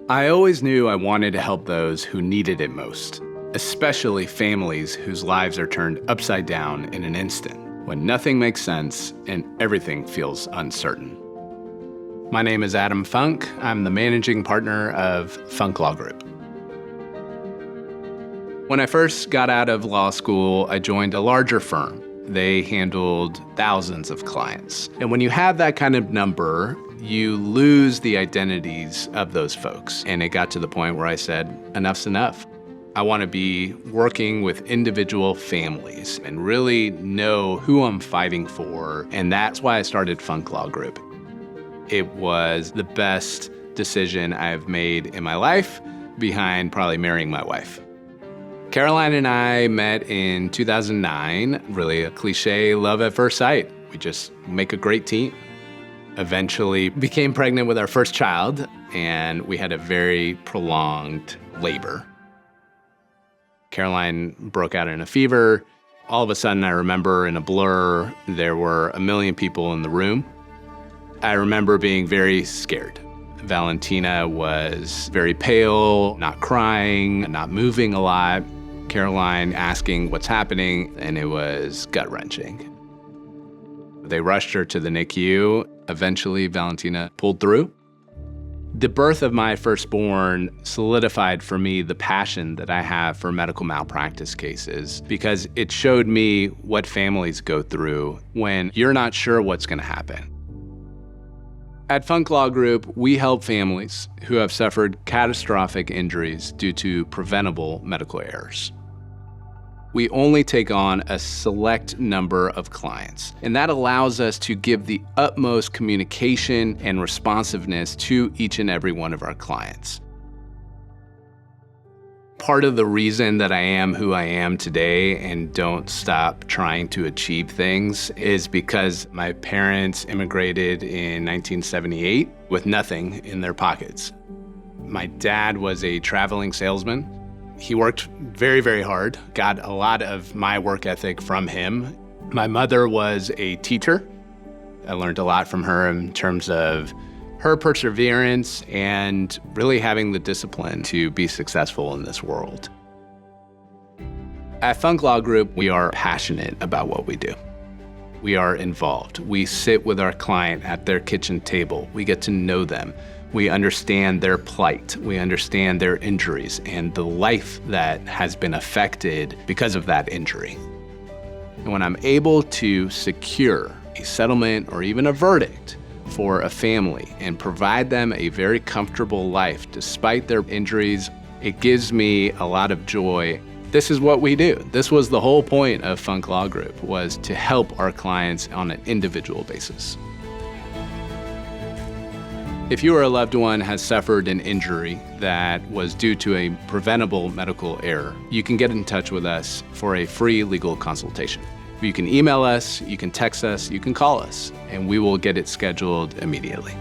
I always knew I wanted to help those who needed it most, especially families whose lives are turned upside down in an instant, when nothing makes sense and everything feels uncertain. My name is Adam Funk. I'm the managing partner of Funk Law Group. When I first got out of law school, I joined a larger firm. They handled thousands of clients. And when you have that kind of number, you lose the identities of those folks. And it got to the point where I said, enough's enough. I want to be working with individual families and really know who I'm fighting for. And that's why I started Funk Law Group. It was the best decision I've made in my life, behind probably marrying my wife. Caroline and I met in 2009, really a cliche love at first sight. We just make a great team. Eventually became pregnant with our first child, and we had a very prolonged labor. Caroline broke out in a fever. All of a sudden, I remember in a blur, there were 1 million people in the room. I remember being very scared. Valentina was very pale, not crying, not moving a lot. Caroline asking what's happening, and it was gut-wrenching. They rushed her to the NICU. Eventually, Valentina pulled through. The birth of my firstborn solidified for me the passion that I have for medical malpractice cases, because it showed me what families go through when you're not sure what's going to happen. At Funk Law Group, we help families who have suffered catastrophic injuries due to preventable medical errors. We only take on a select number of clients, and that allows us to give the utmost communication and responsiveness to each and every one of our clients. Part of the reason that I am who I am today and don't stop trying to achieve things is because my parents immigrated in 1978 with nothing in their pockets. My dad was a traveling salesman. He worked very, very hard, got a lot of my work ethic from him. My mother was a teacher. I learned a lot from her in terms of her perseverance and really having the discipline to be successful in this world. At Funk Law Group, we are passionate about what we do. We are involved. We sit with our client at their kitchen table. We get to know them. We understand their plight. We understand their injuries and the life that has been affected because of that injury. And when I'm able to secure a settlement or even a verdict for a family and provide them a very comfortable life despite their injuries, it gives me a lot of joy. This is what we do. This was the whole point of Funk Law Group, was to help our clients on an individual basis. If you or a loved one has suffered an injury that was due to a preventable medical error, you can get in touch with us for a free legal consultation. You can email us, you can text us, you can call us, and we will get it scheduled immediately.